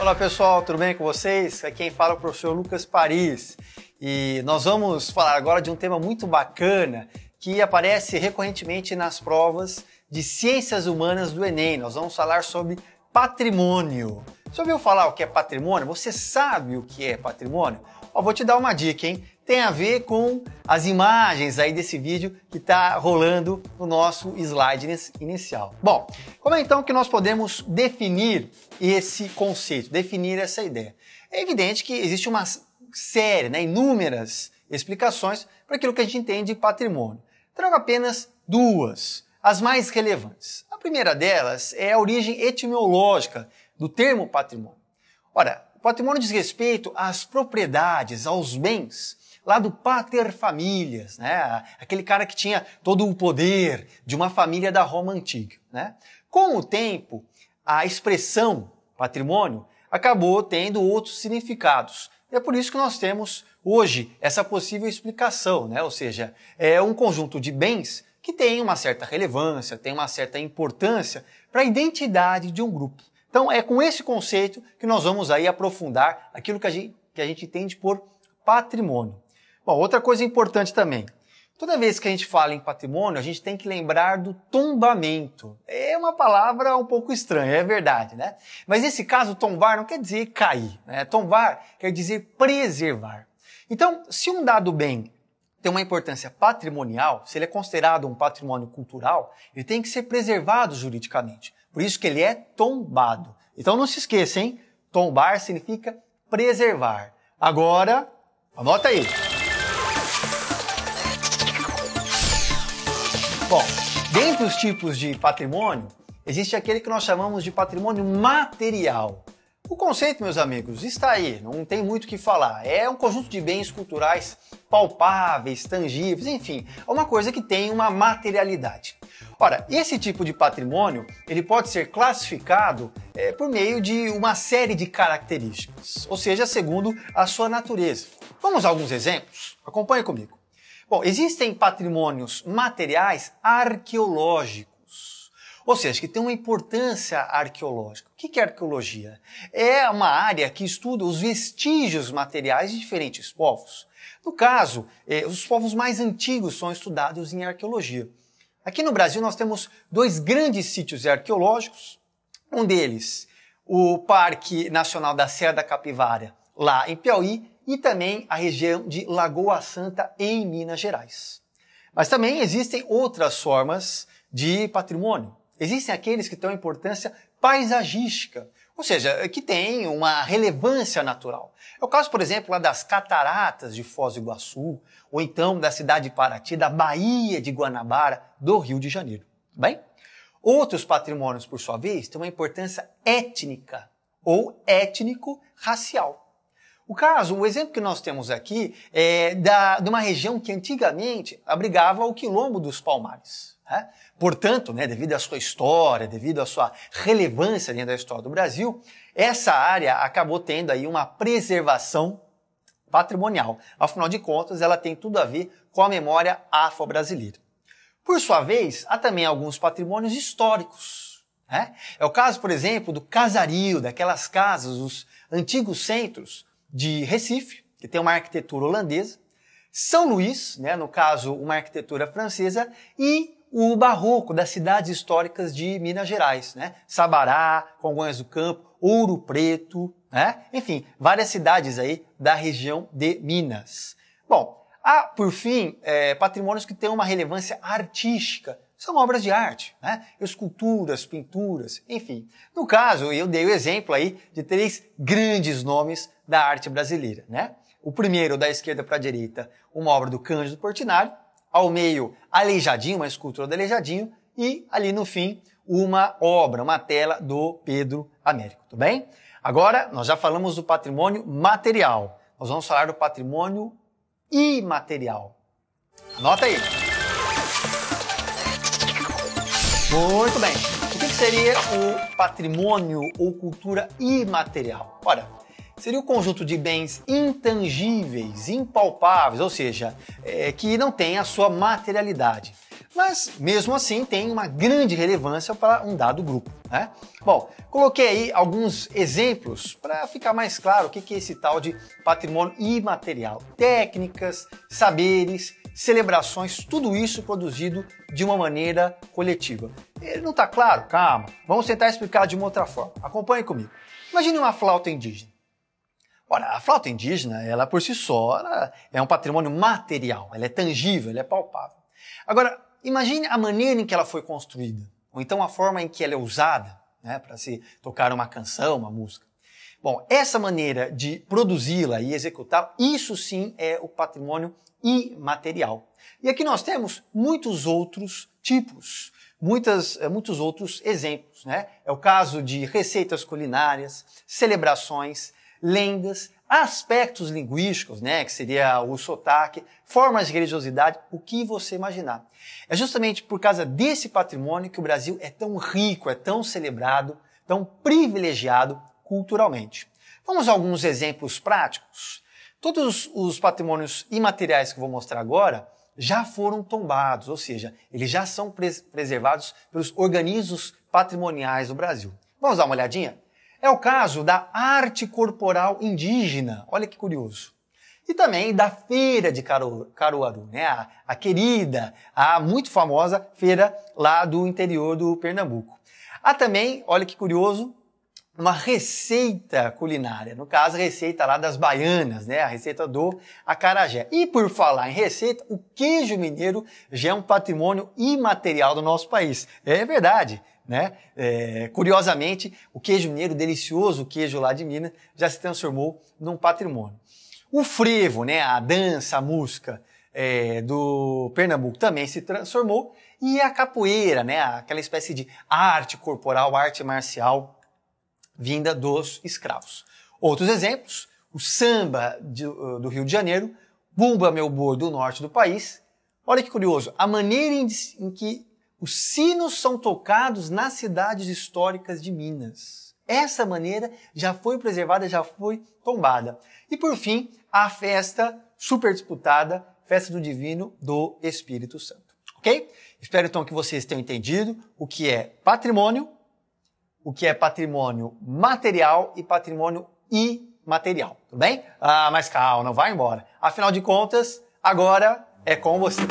Olá pessoal, tudo bem com vocês? Aqui quem fala é o professor Lucas Paris e nós vamos falar agora de um tema muito bacana que aparece recorrentemente nas provas de Ciências Humanas do Enem. Nós vamos falar sobre patrimônio. Você ouviu falar o que é patrimônio? Você sabe o que é patrimônio? Vou te dar uma dica, hein? Tem a ver com as imagens aí desse vídeo que está rolando no nosso slide inicial. Bom, como é então que nós podemos definir esse conceito, definir essa ideia? É evidente que existe uma série, inúmeras explicações para aquilo que a gente entende de patrimônio. Trago apenas duas, as mais relevantes. A primeira delas é a origem etimológica do termo patrimônio. Ora, o patrimônio diz respeito às propriedades, aos bens, lá do pater familias, aquele cara que tinha todo o poder de uma família da Roma antiga. Com o tempo, a expressão patrimônio acabou tendo outros significados. E é por isso que nós temos hoje essa possível explicação, ou seja, é um conjunto de bens que tem uma certa relevância, tem uma certa importância para a identidade de um grupo. Então é com esse conceito que nós vamos aí aprofundar aquilo que a gente entende por patrimônio. Bom, outra coisa importante também. Toda vez que a gente fala em patrimônio, a gente tem que lembrar do tombamento. É uma palavra um pouco estranha, é verdade, Mas nesse caso, tombar não quer dizer cair, Tombar quer dizer preservar. Então, se um dado bem tem uma importância patrimonial, se ele é considerado um patrimônio cultural, ele tem que ser preservado juridicamente. Por isso que ele é tombado. Então não se esqueça, hein? Tombar significa preservar. Agora, anota aí. Bom, dentre os tipos de patrimônio, existe aquele que nós chamamos de patrimônio material. O conceito, meus amigos, está aí, não tem muito o que falar. É um conjunto de bens culturais palpáveis, tangíveis, enfim, é uma coisa que tem uma materialidade. Ora, esse tipo de patrimônio, ele pode ser classificado por meio de uma série de características, ou seja, segundo a sua natureza. Vamos a alguns exemplos? Acompanhe comigo. Bom, existem patrimônios materiais arqueológicos, ou seja, que tem uma importância arqueológica. O que é arqueologia? É uma área que estuda os vestígios materiais de diferentes povos. No caso, os povos mais antigos são estudados em arqueologia. Aqui no Brasil nós temos dois grandes sítios arqueológicos, um deles o Parque Nacional da Serra da Capivara, lá em Piauí, e também a região de Lagoa Santa, em Minas Gerais. Mas também existem outras formas de patrimônio. Existem aqueles que têm uma importância paisagística, ou seja, que têm uma relevância natural. É o caso, por exemplo, lá das cataratas de Foz do Iguaçu, ou então da cidade de Paraty, da Baía de Guanabara, do Rio de Janeiro. Bem, outros patrimônios, por sua vez, têm uma importância étnica ou étnico-racial. O exemplo que nós temos aqui é de uma região que antigamente abrigava o Quilombo dos Palmares. Portanto, devido à sua história, devido à sua relevância dentro da história do Brasil, essa área acabou tendo aí uma preservação patrimonial. Afinal de contas, ela tem tudo a ver com a memória afro-brasileira. Por sua vez, há também alguns patrimônios históricos. É o caso, por exemplo, do casario, daquelas casas, os antigos centros de Recife, que tem uma arquitetura holandesa, São Luís, no caso uma arquitetura francesa, e o barroco das cidades históricas de Minas Gerais, Sabará, Congonhas do Campo, Ouro Preto, enfim, várias cidades aí da região de Minas. Bom, há, por fim, patrimônios que têm uma relevância artística. São obras de arte, esculturas, pinturas, enfim. No caso, eu dei o exemplo aí de 3 grandes nomes da arte brasileira, O primeiro, da esquerda para a direita, uma obra do Cândido Portinari, ao meio, Aleijadinho, uma escultura do Aleijadinho, e ali no fim, uma obra, uma tela do Pedro Américo, tudo bem? Agora, nós já falamos do patrimônio material, nós vamos falar do patrimônio imaterial. Anota aí! Muito bem. O que seria o patrimônio ou cultura imaterial? Ora, seria o conjunto de bens intangíveis, impalpáveis, ou seja, que não tem a sua materialidade, mas mesmo assim tem uma grande relevância para um dado grupo, né? Bom, coloquei aí alguns exemplos para ficar mais claro o que é esse tal de patrimônio imaterial. Técnicas, saberes, celebrações, tudo isso produzido de uma maneira coletiva. Ele não está claro? Calma, vamos tentar explicar de uma outra forma. Acompanhe comigo. Imagine uma flauta indígena. Ora, a flauta indígena, ela por si só, ela é um patrimônio material, ela é tangível, ela é palpável. Agora, imagine a maneira em que ela foi construída, ou então a forma em que ela é usada, né, para se tocar uma canção, uma música. Bom, essa maneira de produzi-la e executá-la, isso sim é o patrimônio imaterial. E aqui nós temos muitos outros tipos, muitos outros exemplos, né? É o caso de receitas culinárias, celebrações, lendas, aspectos linguísticos, né, que seria o sotaque, formas de religiosidade, o que você imaginar. É justamente por causa desse patrimônio que o Brasil é tão rico, é tão celebrado, tão privilegiado culturalmente. Vamos a alguns exemplos práticos. Todos os patrimônios imateriais que eu vou mostrar agora já foram tombados, ou seja, eles já são preservados pelos organismos patrimoniais do Brasil. Vamos dar uma olhadinha? É o caso da arte corporal indígena, olha que curioso. E também da Feira de Caruaru, né? A querida, a muito famosa feira lá do interior do Pernambuco. Há também, olha que curioso, uma receita culinária, no caso a receita lá das baianas, né? A receita do acarajé. E por falar em receita, o queijo mineiro já é um patrimônio imaterial do nosso país. É verdade. Né? Curiosamente, o queijo mineiro delicioso, o queijo lá de Minas, já se transformou num patrimônio. O frevo, né? A dança, a música do Pernambuco também se transformou, e a capoeira, né? Aquela espécie de arte corporal, arte marcial vinda dos escravos. Outros exemplos, o samba do Rio de Janeiro, Bumba Meu Boi do norte do país. Olha que curioso, a maneira em que os sinos são tocados nas cidades históricas de Minas. Essa maneira já foi preservada, já foi tombada. E por fim, a festa super disputada, Festa do Divino do Espírito Santo. Ok? Espero então que vocês tenham entendido o que é patrimônio material e patrimônio imaterial. Tudo bem? Mas calma, não vai embora. Afinal de contas, agora é com você.